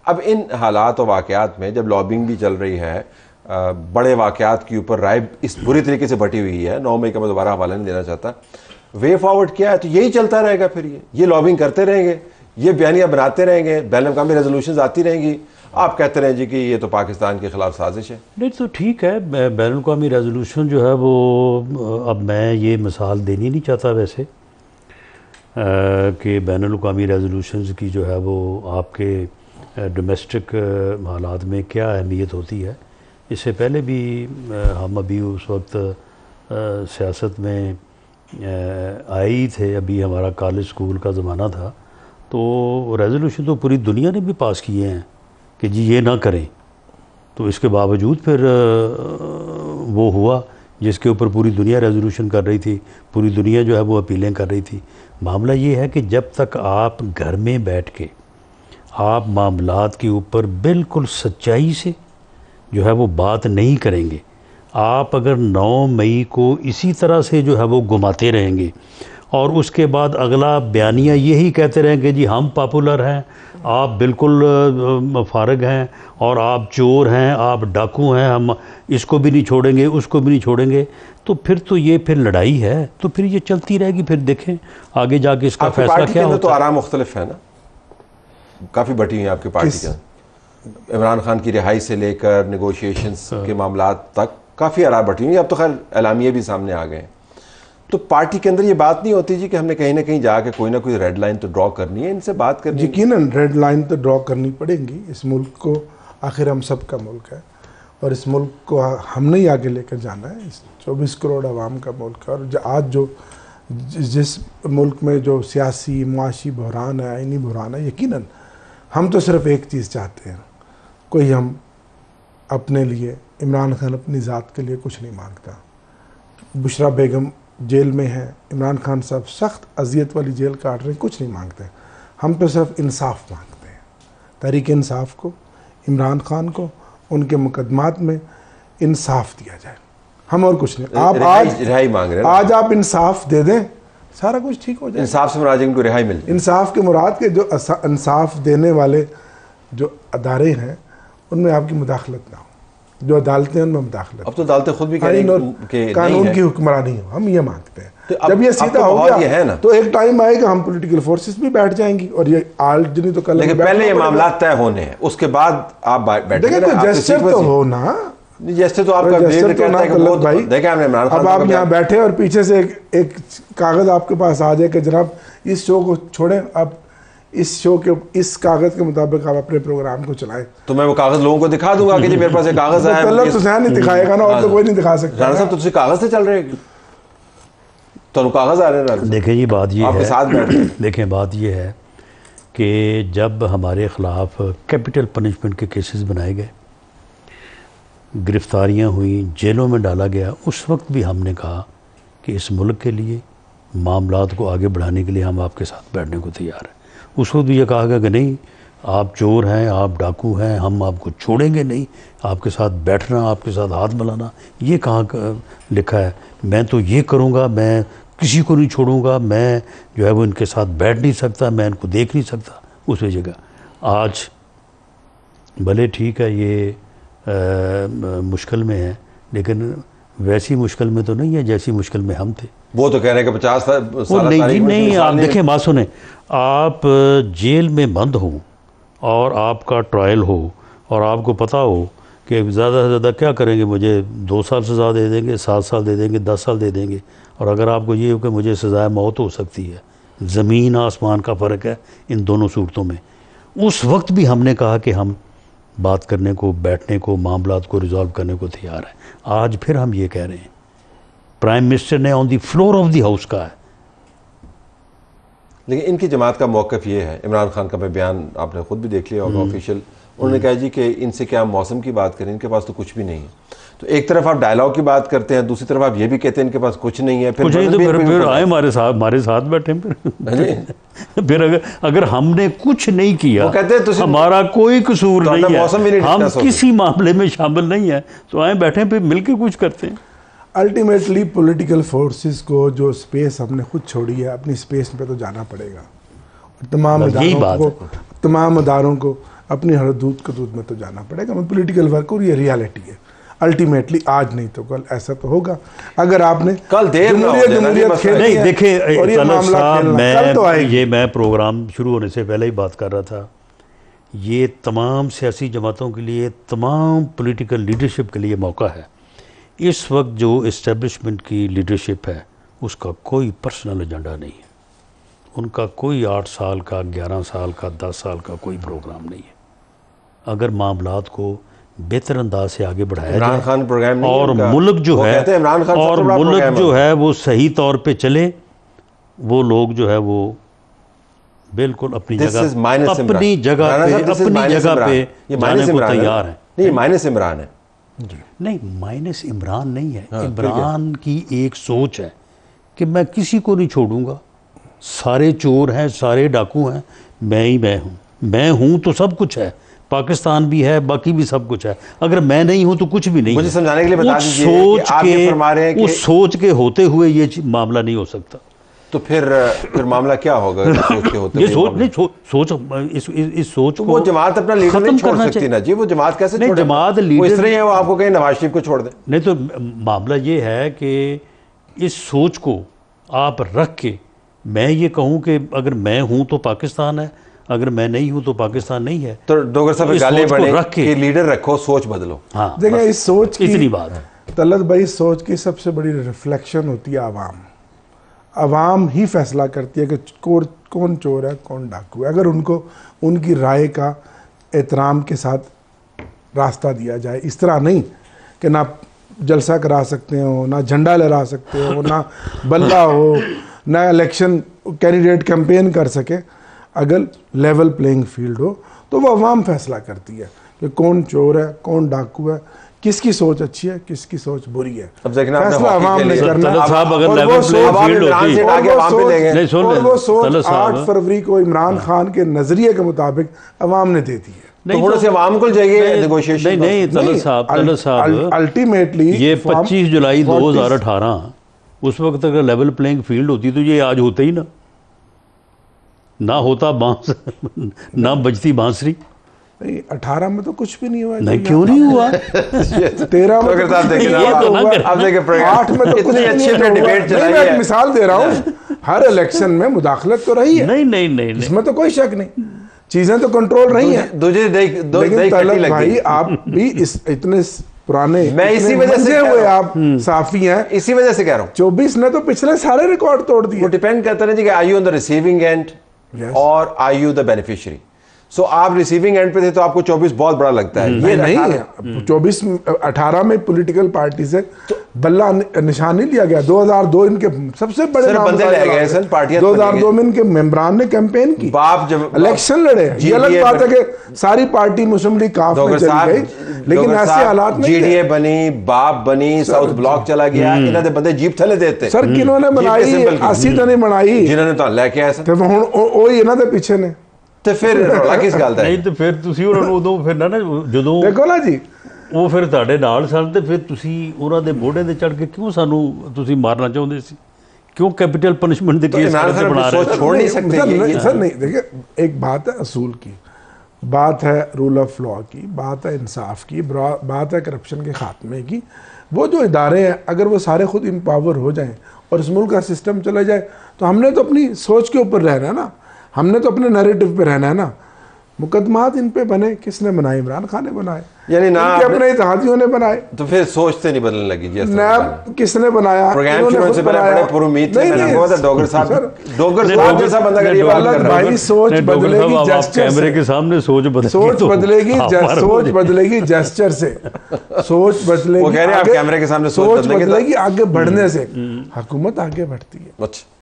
अब इन हालात और वाक़यात में जब लॉबिंग भी चल रही है, बड़े वाक़यात के ऊपर राय इस बुरी तरीके से बटी हुई है, 9 मई का मैं दोबारा हवाला नहीं देना चाहता, वे फॉरवर्ड क्या है? तो यही चलता रहेगा, फिर ये लॉबिंग करते रहेंगे, ये बयानियाँ बनाते रहेंगे, बैन-ए-अक़वामी रेजोल्यूशन आती रहेंगी, आप कहते रहें जी कि ये तो पाकिस्तान के ख़िलाफ़ साजिश है। नहीं तो ठीक है, बैन-ए-अक़वामी रेजोल्यूशन जो है वो, अब मैं ये मिसाल देनी नहीं चाहता वैसे कि बैन-ए-अक़वामी रेजोल्यूशंस की जो है वो आपके डोमेस्टिक हालात में क्या अहमियत होती है। इससे पहले भी हम अभी उस वक्त सियासत में आए ही थे, अभी हमारा कॉलेज स्कूल का ज़माना था, तो रेजोल्यूशन तो पूरी दुनिया ने भी पास किए हैं कि जी ये ना करें, तो इसके बावजूद फिर वो हुआ जिसके ऊपर पूरी दुनिया रेजोल्यूशन कर रही थी, पूरी दुनिया जो है वो अपीलें कर रही थी। मामला ये है कि जब तक आप घर में बैठ के आप मामलात के ऊपर बिल्कुल सच्चाई से जो है वो बात नहीं करेंगे, आप अगर 9 मई को इसी तरह से जो है वो घुमाते रहेंगे और उसके बाद अगला बयानिया यही कहते रहेंगे जी हम पॉपुलर हैं, आप बिल्कुल फारग हैं और आप चोर हैं, आप डाकू हैं, हम इसको भी नहीं छोड़ेंगे, उसको भी नहीं छोड़ेंगे, तो फिर तो ये फिर लड़ाई है, तो फिर ये चलती रहेगी। फिर देखें आगे जाके इसका फैसला क्या होता है। तो आराम मुख्तलिफ है ना, काफ़ी बटी हुई है आपकी पार्टी का, इमरान खान की रिहाई से लेकर नेगोशिएशंस के मामला तक काफ़ी आराम बटी हुई है। अब तो खैर एलामिये भी सामने आ गए हैं, तो पार्टी के अंदर ये बात नहीं होती जी कि हमने कहीं ना कहीं जाके कोई ना कोई रेड लाइन तो ड्रॉ करनी है, इनसे बात करनी है। यकीनन रेड लाइन तो ड्रॉ करनी पड़ेगी। इस मुल्क को आखिर हम सब का मुल्क है और इस मुल्क को हमने ही आगे लेकर जाना है। इस 24 करोड़ आवाम का मुल्क है और आज जो जिस मुल्क में जो सियासी मुआशी बहरान है, आइनी बहरान है, यकीनन हम तो सिर्फ एक चीज़ चाहते हैं, कोई हम अपने लिए, इमरान खान अपनी ज़ात के लिए कुछ नहीं मांगता। बुशरा बेगम जेल में है, इमरान खान साहब सख्त अजियत वाली जेल काट रहे हैं, कुछ नहीं मांगते। हम तो सिर्फ इंसाफ मांगते हैं, तहरीक इंसाफ को, इमरान खान को, उनके मुकदमात में इंसाफ दिया जाए, हम और कुछ नहीं। आप आज रिहाई मांग रहे हैं, आज आप इंसाफ दे दें, सारा कुछ ठीक हो जाए। इंसाफ से मुराद इनको रिहाई मिल जाए। इंसाफ के मुराद के जो इंसाफ देने वाले जो अदारे हैं उनमें आपकी मुदाखलत ना हो, जो अदालतें हैं उनमें मुदाखलत। अब तो अदालतें खुद भी कह रही हैं कि कानून की हुक्मरानी हो, हम ये मांगते हैं। तो जब ये सीधा हो गया है ना, तो एक टाइम आएगा हम पॉलिटिकल फोर्सेस भी बैठ जाएंगी और ये आज नहीं तो कल। लेकिन पहले ये मामला तय होने हैं, उसके बाद आप बैठेंगे। देखिए तो जेस्चर तो हो ना, जैसे तो आपका जेस्चर तो ना गलत भाई। देखिए हमने इमरान खान, अब आप यहाँ बैठे और पीछे से एक कागज आपके पास आ जाए कि जनाब इस शो को छोड़ें, अब इस शो के इस कागज के मुताबिक आप अपने प्रोग्राम को चलाएं, तो मैं वो कागज लोगों को दिखा दूंगा कि जी मेरे पास एक कागज है। तो ज़हन नहीं दिखाएगा ना, और तो कोई नहीं दिखा सकता। राणा साहब तो कागज से चल रहे हैं, तो कागज आ रहे हैं। देखिए ये बात ये आपके साथ बैठ, देखें बात ये है कि जब हमारे ख़िलाफ़ कैपिटल पनिशमेंट के केसेस बनाए गए, गिरफ्तारियां हुई, जेलों में डाला गया, उस वक्त भी हमने कहा कि इस मुल्क के लिए मामलात को आगे बढ़ाने के लिए हम आपके साथ बैठने को तैयार हैं। उस वक्त भी ये कहा गया कि नहीं, आप चोर हैं, आप डाकू हैं, हम आपको छोड़ेंगे नहीं, आपके साथ बैठना, आपके साथ हाथ मिलाना, ये कहाँ लिखा है? मैं तो ये करूँगा, मैं किसी को नहीं छोड़ूंगा, मैं जो है वो इनके साथ बैठ नहीं सकता, मैं इनको देख नहीं सकता। उस जगह आज भले ठीक है ये मुश्किल में है, लेकिन वैसी मुश्किल में तो नहीं है जैसी मुश्किल में हम थे। वो तो कह रहे हैं कि 50 साल नहीं, आप देखें, बात सुने, आप जेल में बंद हो और आपका ट्रायल हो और आपको पता हो कि ज़्यादा से ज़्यादा क्या करेंगे, मुझे 2 साल सज़ा दे देंगे, 7 साल दे देंगे, 10 साल दे देंगे, और अगर आपको ये हो कि मुझे सज़ाए मौत हो सकती है, ज़मीन आसमान का फ़र्क है इन दोनों सूरतों में, उस वक्त भी हमने कहा कि हम बात करने को, बैठने को, मामलात को रिजॉल्व करने को तैयार हैं। आज फिर हम ये कह रहे हैं, प्राइम मिनिस्टर ने on the floor of the house कहा है। लेकिन इनकी जमात का मौक़िफ़ ये है, इमरान खान का बयान आपने खुद भी देख लिया होगा ऑफिशियल, उन्होंने कहा जी कि इनसे क्या मौसम की बात करें, इनके पास तो कुछ भी नहीं है। तो एक तरफ आप डायलॉग की बात करते हैं, दूसरी तरफ आप ये भी कहते हैं इनके पास कुछ नहीं है, फिर कुछ नहीं तो फिर आए हमारे साथ बैठे फिर अगर हमने कुछ नहीं किया, कहते हैं हमारा कोई कसूर नहीं है, हम नहीं किसी मामले में शामिल नहीं है, तो आए बैठे फिर मिलके कुछ करते हैं। अल्टीमेटली पॉलिटिकल फोर्सेस को जो स्पेस हमने खुद छोड़ी है, अपनी स्पेस पे तो जाना पड़ेगा। तमाम अदारों को अपनी हर दूध को दूध में तो जाना पड़ेगा। मैं पॉलिटिकल वर्क और ये रियलिटी है अल्टीमेटली, आज नहीं तो कल ऐसा तो होगा। अगर आपने कल देर ना हो जाए ना, ये मसला नहीं देखिए और ये तलत मामला साहब, खेलना, कल तो आएगी। मैं प्रोग्राम शुरू होने से पहले ही बात कर रहा था, ये तमाम सियासी जमातों के लिए, तमाम पॉलिटिकल लीडरशिप के लिए मौका है। इस वक्त जो इस्टेब्लिशमेंट की लीडरशिप है उसका कोई पर्सनल एजेंडा नहीं है, उनका कोई 8 साल का, 11 साल का, 10 साल का कोई प्रोग्राम नहीं है। अगर मामलात को बेहतर अंदाज से आगे बढ़ाया इमरान जाए खान प्रोग्राम नहीं है और उनका। मुल्क जो वो है कहते हैं इमरान खान और सबसे बड़ा मुल्क प्रोग्राम जो है। है वो सही तौर पे चले, वो लोग जो है वो बिल्कुल अपनी This is minus जगह इमरान। अपनी जगह राणा पे साहब, this is अपनी minus जगह इमरान। पे ये जाने माइनस को इमरान है। तैयार है। नहीं, माइनस इमरान है। नहीं, माइनस इमरान नहीं है। हाँ, फिर क्या? इमरान की एक सोच है कि मैं किसी को नहीं छोड़ूंगा, सारे चोर हैं, सारे डाकू हैं, मैं हूं तो सब कुछ है, पाकिस्तान भी है, बाकी भी सब कुछ है, अगर मैं नहीं हूं तो कुछ भी नहीं मुझे है। समझाने के लिए बता उस दीजिए सोच कि आप ये फरमा रहे हैं कि उस सोच के होते हुए ये मामला नहीं हो सकता। तो फिर मामला क्या होगा इस सोच के होते ये हुए सोच मामला? नहीं, इस सोच तो को वो जमात अपना लीडर खत्म नहीं छोड़ करना सकती चाहिए। ना जी, वो जमात कैसे नहीं, छोड़े? जमात वो इस लीडर तरह है, वो आपको कहीं नवाज शरीफ को छोड़ दें। नहीं तो मामला ये है कि इस सोच को आप रख के मैं ये कहूँ कि अगर मैं हूँ तो पाकिस्तान है, अगर मैं नहीं हूँ तो पाकिस्तान नहीं है। तो डोगर साहब इस गाली सोच को बने रख के- कि लीडर रखो, सोच बदलो। हाँ, देखिए बस इस सोच की इतनी बात है। तलत भाई, सोच की सबसे बड़ी रिफ्लेक्शन होती है आवाम ही फैसला करती है कि कौन चोर है, कौन डाकू है। अगर उनको उनकी राय का एहतराम के साथ रास्ता दिया जाए, इस तरह नहीं कि ना जलसा करा सकते हो, ना झंडा लहरा सकते हो, ना बल्ला हो, ना इलेक्शन कैंडिडेट कैंपेन कर सके, अगर लेवल प्लेइंग फील्ड हो तो वो अवाम फैसला करती है कि कौन चोर है, कौन डाकू है, किसकी सोच अच्छी है, किसकी सोच बुरी है। अब देखना आपने फैसला हॉकी अवाम के ने लिए- करना है। तलत साहब, अगर और लेवल वो प्लेइंग सोच- फील्ड इमरान होती से है, आगे और वो अवाम पे ले गए। नहीं, सुन और ले, वो सोच तलत साहब- 8 फरवरी को इमरान खान के नजरिए के मुताबिक अवाम ने दे दी है। तो थोड़े से अवाम को जाइए नेगोशिएशन। नहीं, तलत साहब, अल्टीमेटली ये 25 जुलाई 2018 उस वक्त अगर लेवल प्लेइंग फील्ड होती तो ये आज होते ही ना होता बांस ना बजती बांसुरी। नहीं, 18 में तो कुछ भी नहीं हुआ। नहीं, क्यों नहीं हुआ? 13 में डॉक्टर साहब देखिए ना, ये तो ना अब कर- अब देखिए प्रोग्राम- 8 में तो कुछ इतनी भी अच्छी नहीं अपने हुआ। डिबेट नहीं, चलाई मैं एक है। मिसाल दे रहा हूँ, हर इलेक्शन में मुदाखलत तो रही है, नहीं, इसमें तो कोई शक नहीं, चीजें तो कंट्रोल रही हैं। दूजे देख दो लेकिन देख कटी तलत लग भाई, गई। आप भी इतने पुराने, मैं इसी इतने वजह से मंजे कह हुए रहा आप साफी हैं। इसी वजह से कह रहा हूँ, 24 ने तो पिछले सारे रिकॉर्ड तोड़ दिए। वो डिपेंड करता है जी कि are you on the receiving end Yes. और are you the beneficiary. So आप रिसीविंग एंड पे थे तो आपको 24 बहुत बड़ा लगता है। ये नहीं, 18 18 में पॉलिटिकल पार्टी से बल्ला निशान नहीं लिया गया। 2002 इनके सबसे बड़े सर, नाम बंदे बताए ले गए, गए। सर, पार्टियां 2002 में इनके मेंबरान ने कैंपेन की, बाप जब इलेक्शन लड़े। ये अलग GDA बात है कि सारी पार्टी मुस्लिम लीग काफ में चली गई, लेकिन ऐसे हालात में जीडीए बनी, बाप बनी, साउथ ब्लॉक चला गया, इन्होंने बंदे जीप थले देते सर किन्होंने बनाई, simple की। 80 तो नहीं बनाई, जिन्होंने तो लेके आया सर। ਤੇ ਹੁਣ ਉਹ ਹੀ ਇਹਨਾਂ ਦੇ ਪਿੱਛੇ ਨੇ। तो फिर रौला किस गल दा है? ਨਹੀਂ ਤੇ ਫਿਰ ਤੁਸੀਂ ਉਹਨਾਂ ਨੂੰ ਉਦੋਂ ਫਿਰ ਨਾ ਜਦੋਂ ਦੇਖੋ ਨਾ ਜੀ, ਉਹ ਫਿਰ ਤੁਹਾਡੇ ਨਾਲ ਸਨ ਤੇ ਫਿਰ ਤੁਸੀਂ ਉਹਨਾਂ ਦੇ ਮੋਢੇ ਤੇ ਚੜ ਕੇ ਕਿਉਂ ਸਾਨੂੰ ਤੁਸੀਂ ਮਾਰਨਾ ਚਾਹੁੰਦੇ ਸੀ? ਕਿਉਂ कैपिटल पनिशमेंट ਦੇ तो केस इमरान खान बना अपनी रहे सोच थे? छोड़ नहीं सकते सर, ये- सर नहीं, देखिए एक बात है असूल की, बात है रूल ऑफ लॉ की, बात है इंसाफ की, बात है करप्शन के खात्मे की। वो जो इदारे हैं अगर वो सारे खुद एम्पावर हो जाएं और इस मुल्क का सिस्टम चला जाए तो हमने तो अपनी सोच के ऊपर रहना है ना, हमने तो अपने नैरेटिव पे रहना है ना। मुकदमात इन पे बने, किसने बनाए? इमरान खान ने बनाए, यानी ना इनके अपने इत्तेहादियों ने बनाए। तो फिर सोचते नहीं बदलने लगी जी। नैब किसने बनाया? प्रोग्राम इन्होंने शुरू खुद से पहले बनाया। बड़े पुरुमीद थे, नहीं, मैंने नहीं, कहा था डोगर साहब, डोगर साहब जैसा बंदा अगर ये बात कर रहा है, भाई सोच नहीं, डॉक्टर बदलेगी साहब, आप जेस्चर कैमरे से। के सामने सोच बदलेगी सोच तो बदलेगी, आप मार सोच बोले। बदलेगी जेस्चर से, सोच बदलेगी। वो कह रहे हैं आप आगे- कैमरे के सामने सोच सोच बदलेगी तो- बदलेगी आगे बढ़ने से, हुकूमत आगे बढ़ती है। अच्छा।